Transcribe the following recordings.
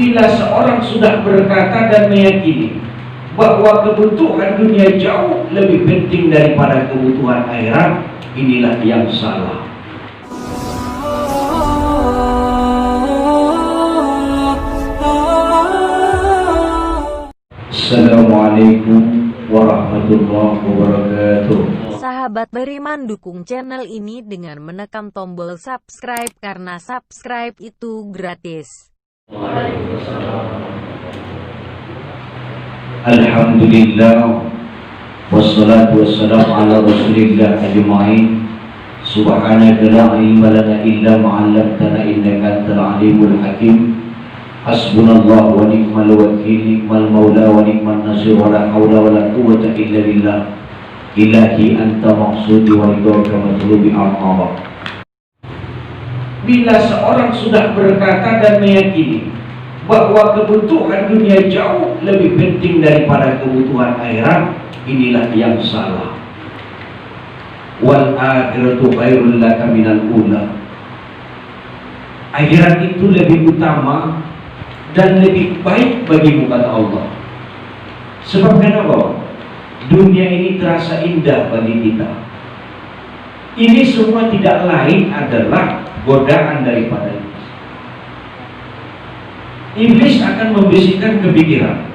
Bila seorang sudah berkata dan meyakini bahwa kebutuhan dunia jauh lebih penting daripada kebutuhan akhirat, inilah yang salah. Assalamualaikum warahmatullahi wabarakatuh. Sahabat beriman, dukung channel ini dengan menekan tombol subscribe karena subscribe itu gratis. Alhamdulillah wassalatu wassalamu ala rasulillah ajma'in. Subhanaka la ilma lana illa ma 'allamtana innaka antal alimul hakim. Hasbunallah wa ni'mal wakil, ni'mal maula wa ni'man nasir, wa la haula wa la quwwata illa billah. Ilahi anta maqsudi wa ridhaka matlubi al-qadar. Bila seorang sudah berkata dan meyakini bahwa kebutuhan dunia jauh lebih penting daripada kebutuhan akhirat, inilah yang salah. Wal akhiratu khairul laka minal ula. Akhirat itu lebih utama dan lebih baik bagimu, kata Allah. Sebab kenapa? Dunia ini terasa indah bagi kita. Ini semua tidak lain adalah godaan daripada iblis. Iblis akan membisikkan kepikiran,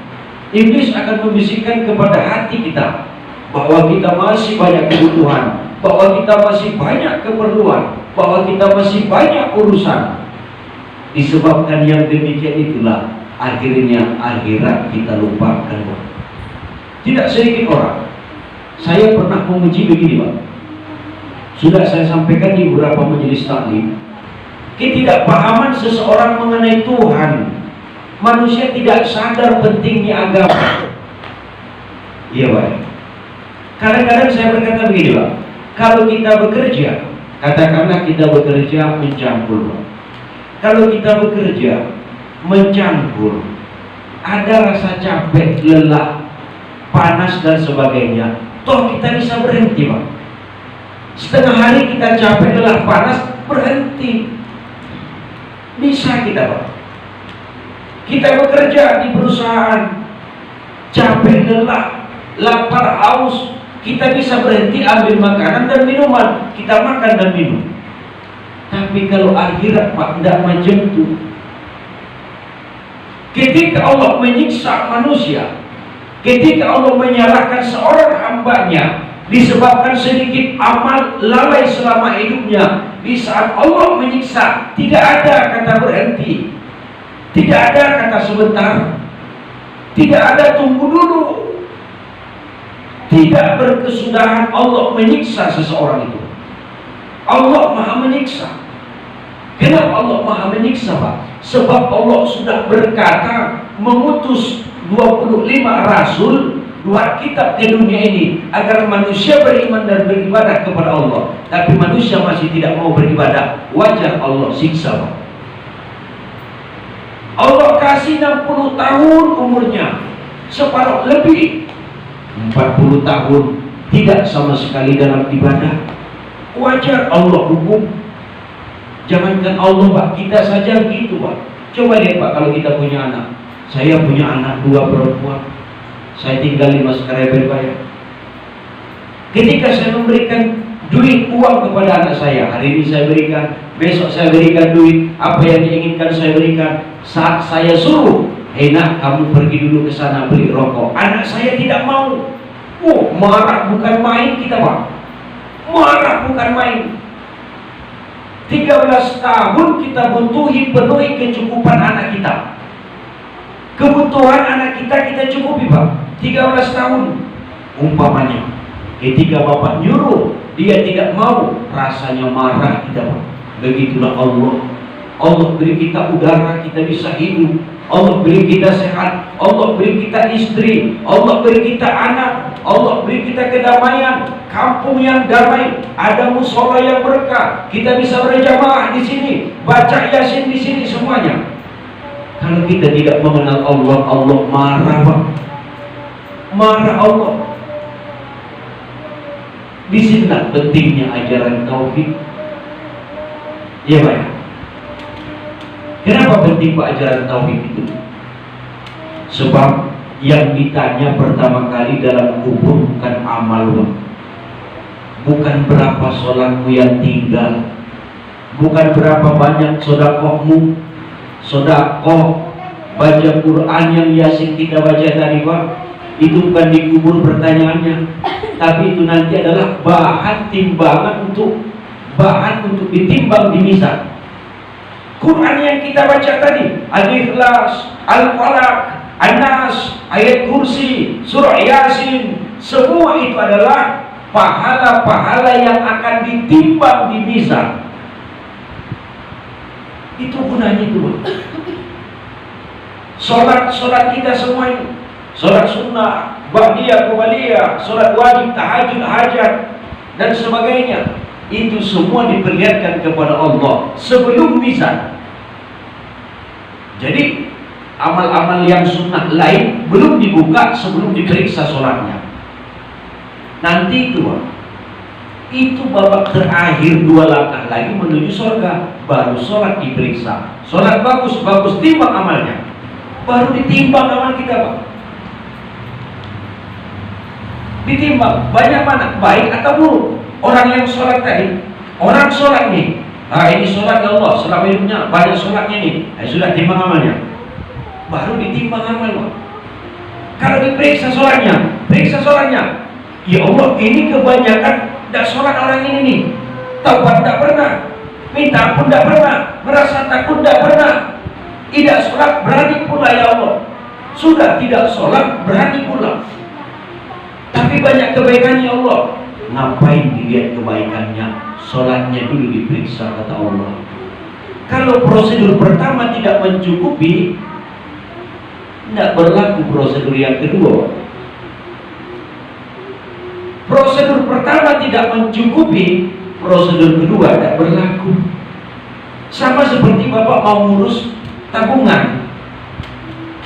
iblis akan membisikkan kepada hati kita bahwa kita masih banyak kebutuhan, bahwa kita masih banyak keperluan, bahwa kita masih banyak urusan. Disebabkan yang demikian itulah akhirnya akhirat kita lupakan. Tidak sedikit orang, saya pernah menguji begini, Pak. Sudah saya sampaikan di beberapa majelis taklim, ketidakpahaman seseorang mengenai Tuhan. Manusia tidak sadar pentingnya agama. Iya, Pak. Kadang-kadang saya berkata begini, Pak. Kalau kita bekerja, katakanlah kita bekerja mencampur, Pak. Kalau kita bekerja mencampur, ada rasa capek, lelah, panas dan sebagainya. Toh kita bisa berhenti, Pak. Setengah hari kita capek, lelah, panas, berhenti. Bisa kita, Pak. Kita bekerja di perusahaan, capek, lelah, lapar, haus, kita bisa berhenti, ambil makanan dan minuman, kita makan dan minum. Tapi kalau akhirat, Pak, tidak macam itu. Ketika Allah menyiksa manusia, ketika Allah menyalahkan seorang hambanya disebabkan sedikit amal lalai selama hidupnya, di saat Allah menyiksa, tidak ada kata berhenti, tidak ada kata sebentar, tidak ada tunggu dulu. Tidak berkesudahan Allah menyiksa seseorang itu. Allah Maha menyiksa. Kenapa Allah Maha menyiksa, Pak? Sebab Allah sudah berkata mengutus 25 rasul, 2 kitab ke dunia ini agar manusia beriman dan beribadah kepada Allah. Tapi manusia masih tidak mau beribadah. Wajar Allah siksa, Pak. Allah kasih 60 tahun umurnya, separuh lebih 40 tahun tidak sama sekali dalam ibadah. Wajar Allah hukum. Jangankan Allah, Pak, kita saja gitu, Pak. Coba lihat, Pak, kalau kita punya anak. Saya punya anak 2 perempuan, saya tinggal di Mas Kareber, Pak, ya. Ketika saya memberikan duit, uang kepada anak saya, hari ini saya berikan, besok saya berikan duit, apa yang diinginkan saya berikan. Saat saya suruh, hei nak, kamu pergi dulu ke sana beli rokok, anak saya tidak mau. Oh, marah bukan main kita, Pak. Marah bukan main. 13 tahun kita butuhi penuhi kecukupan anak kita. Kebutuhan anak kita cukupi, Pak. 13 tahun. Umpamanya, ketika Bapak nyuruh, dia tidak mau, rasanya marah kita, Pak. Begitulah Allah. Allah beri kita udara, kita bisa hidup. Allah beri kita sehat, Allah beri kita istri, Allah beri kita anak, Allah beri kita kedamaian, kampung yang damai, ada musola yang berkah, kita bisa berjamaah di sini, baca Yasin di sini semuanya. Kalau kita tidak mengenal Allah, Allah marah, Pak. Marah Allah. Di sinilah pentingnya ajaran tauhid. Ya, Pak. Kenapa penting ajaran tauhid itu? Sebab yang ditanya pertama kali dalam kubur bukan amal, bukan berapa sholatmu yang tinggal, bukan berapa banyak sodakohmu, sodakoh baca Quran yang Yasin kita baca tadi, Pak. Itu bukan dikubur pertanyaannya, tapi itu nanti adalah bahan timbangan bahan untuk ditimbang di mizan. Quran yang kita baca tadi, Al-Ikhlas, Al-Falaq, An-Nas, ayat kursi, surah Yasin, semua itu adalah pahala-pahala yang akan ditimbang di mizan. Itu gunanya itu. Solat kita semua ini, solat sunnah, ba'diyah, qabliyah, solat wajib, tahajud, hajat, dan sebagainya, itu semua diperlihatkan kepada Allah sebelum mizan. Jadi amal-amal yang sunnah lain belum dibuka sebelum diperiksa solatnya. Nanti itu babak terakhir, 2 langkah lagi menuju surga, baru solat diperiksa. Solat bagus, timbang amalnya, baru ditimbang amal kita, Pak. Ditimbang banyak mana, baik atau buruk. Orang yang sholat tadi, orang sholat nih, ini sholat ya Allah, selama hidupnya banyak sholatnya nih, sudah timbang amalnya, baru ditimbang amal, Pak. Kalau diperiksa sholatnya, periksa sholatnya, ya Allah, ini kebanyakan tidak sholat orang ini nih, taubat tidak pernah, minta ampun tidak pernah, merasa takut tidak pernah, tidak sholat berani pula ya Allah, sudah tidak sholat berani pula, tapi banyak kebaikan ya Allah. Ngapain dilihat kebaikannya? Sholatnya dulu diperiksa, kata Allah. Kalau prosedur pertama tidak mencukupi, tidak berlaku prosedur yang kedua. Prosedur pertama tidak mencukupi, prosedur kedua tidak berlaku. Sama seperti Bapak mau ngurus tabungan.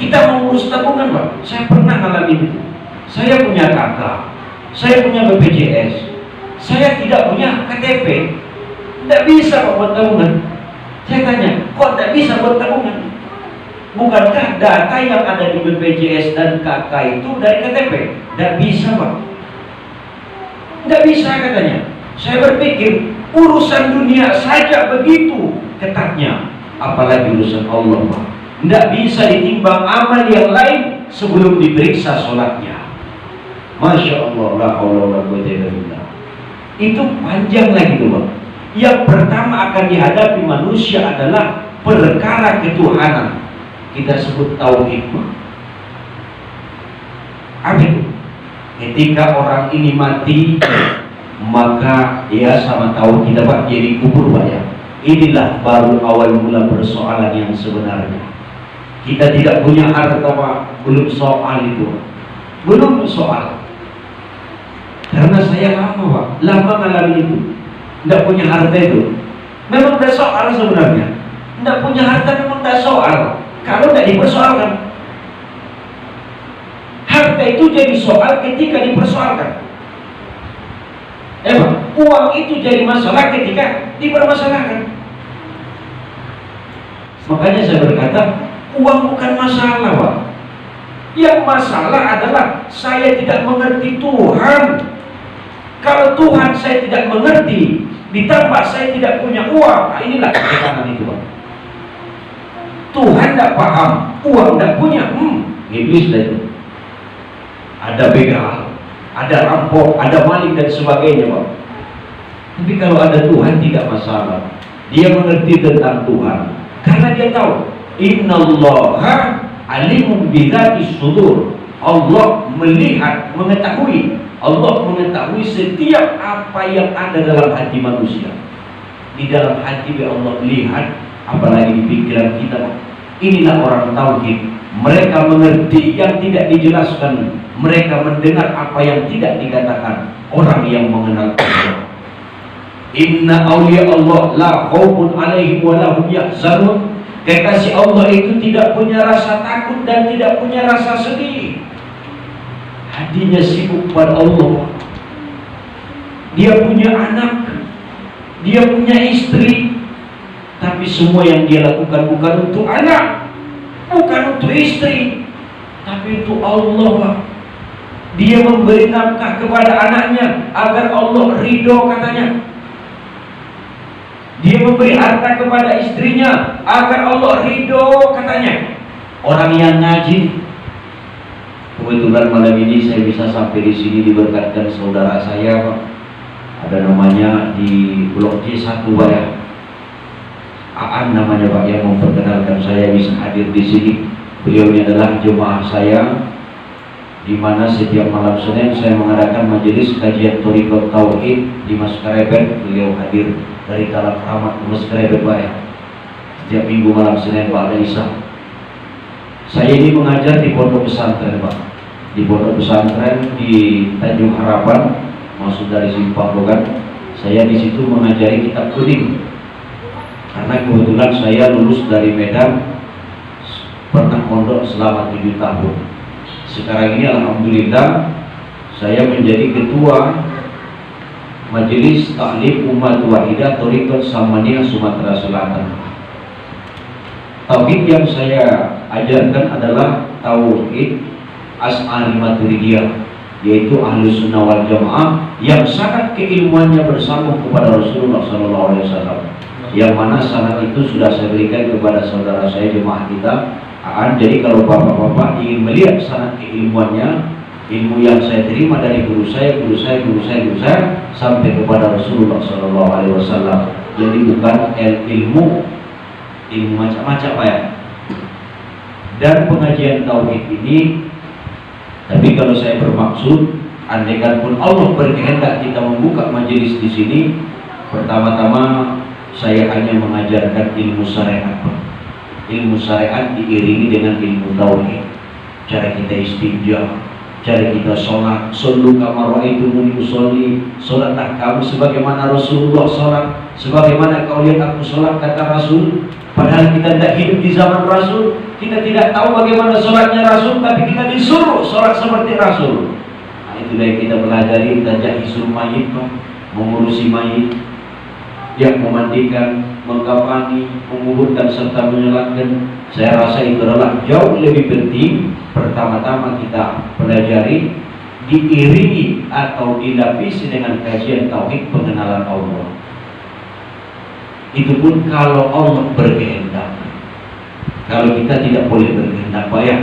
Kita mau ngurus tabungan, Pak. Saya pernah ngalamin itu. Saya punya kakak, saya punya BPJS, saya tidak punya KTP, tidak bisa Pak buat tabungan. Saya tanya, kok tidak bisa buat tabungan? Bukankah data yang ada di BPJS dan KK itu dari KTP? Tidak bisa, Pak. Tidak bisa, katanya. Saya berpikir, urusan dunia saja begitu ketatnya, apalagi urusan Allah, Pak. Tidak bisa ditimbang amal yang lain sebelum diperiksa sholatnya. Masya Allah, la haula wala quwwata illa billah. Itu panjang lagi tuh, Bang. Yang pertama akan dihadapi manusia adalah perkara ketuhanan. Kita sebut tauhid. Apa itu? Ketika orang ini mati, maka dia sama tahu kita, Pak, jadi kubur, Pak, ya. Inilah baru awal mula persoalan yang sebenarnya. Kita tidak punya harta, Pak, belum soal itu, belum soal. Karena saya lama ngalami itu, tidak punya harta itu. Memang tidak soal sebenarnya. Tidak punya harta memang tidak soal. Kalau tidak dipersoalkan, harta itu jadi soal ketika dipersoalkan. Uang itu jadi masalah ketika dipermasalahkan. Makanya saya berkata, uang bukan masalah, Pak. Yang masalah adalah saya tidak mengerti Tuhan. Kalau Tuhan saya tidak mengerti, ditambah saya tidak punya uang, nah inilah ketekanan itu, Pak. Tuhan tidak paham, uang tidak punya, iblis lah itu. Ada begal, ada rampok, ada maling dan sebagainya, Pak. Tapi kalau ada Tuhan tidak masalah. Dia mengerti tentang Tuhan, karena dia tahu innallaha alimun bidzati sudur. Allah melihat, mengetahui. Allah mengetahui setiap apa yang ada dalam hati manusia. Di dalam hati Allah lihat, apalagi di pikiran kita. Inilah orang tauhid. Mereka mengerti yang tidak dijelaskan. Mereka mendengar apa yang tidak dikatakan. Orang yang mengenal Allah. Inna awliya Allah la khaufun alaihim wa lahum yahzanun. Kekasih Allah itu tidak punya rasa takut dan tidak punya rasa sedih. Hatinya sibuk pada Allah. Dia punya anak, dia punya istri, tapi Tapi semua yang dia lakukan bukan untuk anak, bukan untuk istri, tapi untuk Allah, Pak. Dia memberi nafkah kepada anaknya agar Allah ridho, katanya. Dia memberi harta kepada istrinya agar Allah ridho, katanya. Orang yang ngaji. Kebetulan malam ini saya bisa sampai di sini diberkatkan saudara saya, Pak. Ada namanya di Blok C1, Pak, ya. Aan namanya, Pak, yang memperkenalkan saya bisa hadir di sini. Beliau ini adalah jemaah saya, di mana setiap malam Senin saya mengadakan majelis kajian Thariqat Tauhid di Mas Karebet. Beliau hadir dari Talak Rahmat Mas Karebet, Pak, ya. Setiap minggu malam Senin, Pak, ada Isya. Saya ini mengajar di pondok pesantren, Pak. Di pondok pesantren di Tanjung Harapan, masuk dari Simpang Logan. Saya di situ mengajari kitab kuning. Karena kebetulan saya lulus dari Medan, pernah pondok selama 7 tahun. Sekarang ini alhamdulillah saya menjadi ketua Majelis Ta'lim Umat Wahidah Thariqat Samaniyah Sumatera Selatan. Tauhid yang saya ajarkan adalah tauhid Asy'ari Maturidiyah, yaitu Ahlus Sunnah wal Jamaah yang sangat keilmuannya bersambung kepada Rasulullah SAW. Yang mana sanad itu sudah saya berikan kepada saudara saya jemaah kita. Jadi kalau bapak-bapak ingin melihat sanad keilmuannya, ilmu yang saya terima dari guru saya sampai kepada Rasulullah SAW. Jadi bukan ilmu macam-macam, Pak, ya. Dan pengajian tauhid ini, tapi kalau saya bermaksud, andaikan pun Allah berkehendak kita membuka majelis di sini, pertama-tama saya hanya mengajarkan ilmu syariat, Pak. Ilmu syariat diiringi dengan ilmu tauhid. Cara kita istinja, cara kita sholat. Sallu kama ra'aitumuni usolli. Sholatlah kamu sebagaimana Rasulullah sholat. Sebagaimana kau lihat aku sholat, kata Rasul. Padahal kita tidak hidup di zaman Rasul. Kita tidak tahu bagaimana sholatnya Rasul, tapi kita disuruh sholat seperti Rasul. Nah, itulah yang kita pelajari. Tajahisul mayit, Pak. Mengurusi mayit, yang memandikan, mengkafani, menguburkan serta menyolatkan. Saya rasa itu adalah jauh lebih penting. Pertama-tama kita pelajari, diiringi atau dilapisi dengan kajian tauhid, pengenalan Allah. Itu pun kalau Allah berkehendak. Kalau kita tidak boleh berkehendak, Pak, ya.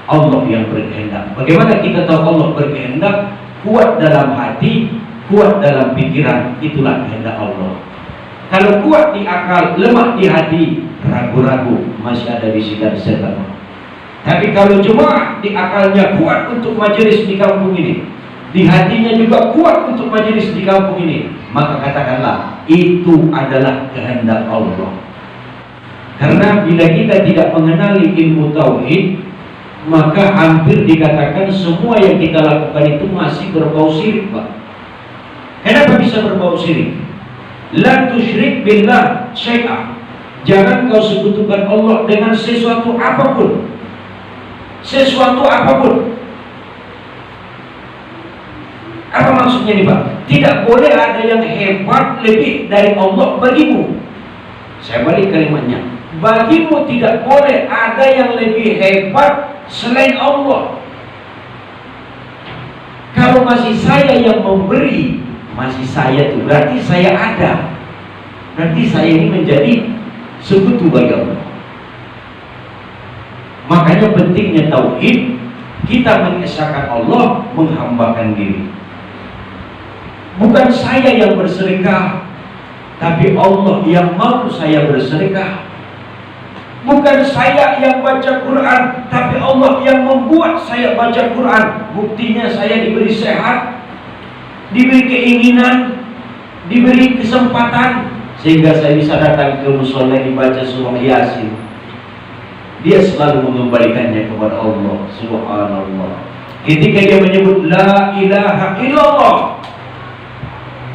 Allah yang berkehendak. Bagaimana kita tahu Allah berkehendak? Kuat dalam hati, kuat dalam pikiran, itulah kehendak Allah. Kalau kuat di akal, lemah di hati, ragu-ragu, masih ada bisikan setan. Tapi kalau jemaah di akalnya kuat untuk majelis di kampung ini, di hatinya juga kuat untuk majelis di kampung ini, maka katakanlah itu adalah kehendak Allah. Karena bila kita tidak mengenali ilmu tauhid, maka hampir dikatakan semua yang kita lakukan itu masih berbau syirik, Pak. Kenapa bisa berbau syirik? La tusyrik billah syai'ah. Jangan kau sekutukan Allah dengan sesuatu apapun. Sesuatu apapun. Apa maksudnya nih, Pak? Tidak boleh ada yang hebat lebih dari Allah bagimu. Saya balik kalimatnya. Bagimu tidak boleh ada yang lebih hebat selain Allah. Kalau masih saya yang memberi, masih saya itu berarti saya ada. Berarti saya ini menjadi sekutu bagi Allah. Makanya pentingnya tauhid, kita mengesahkan Allah, menghambakan diri. Bukan saya yang bersedekah, tapi Allah yang mau saya bersedekah. Bukan saya yang baca Quran, tapi Allah yang membuat saya baca Quran. Buktinya saya diberi sehat, diberi keinginan, diberi kesempatan, sehingga saya bisa datang ke musola dibaca surah Yasin. Dia selalu mengembalikannya kepada Allah Subhanallah. Ketika dia menyebut la ilaha illallah,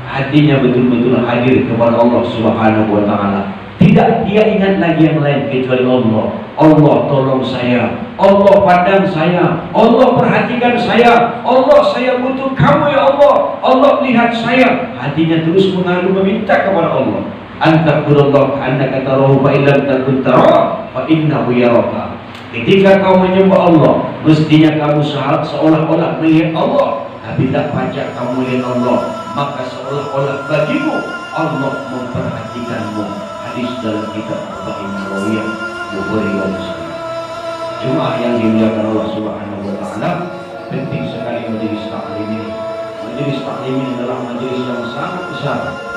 hatinya betul-betul hadir kepada Allah Subhanahu wa ta'ala. Tidak dia ingat lagi yang lain kecuali Allah. Allah tolong saya, Allah pandang saya, Allah perhatikan saya, Allah saya butuh kamu ya Allah, Allah lihat saya. Hatinya terus mengadu meminta kepada Allah. Antakbirullah annaka tarahu fa illam takun tara fa innahu yaraka. Ketika kau menyembah Allah, mestinya kamu seolah-olah melihat Allah, tapi tak pajak kamu melihat Allah, maka seolah-olah bagimu Allah memperhatikanmu. Hadis dalam kitab Arba'in Nawawiyah Bukhari wa Muslim. Jemaah yang dimuliakan Allah Subhanahu wa taala, penting sekali majelis taklim ini. Majelis taklim ini adalah majelis yang sangat besar.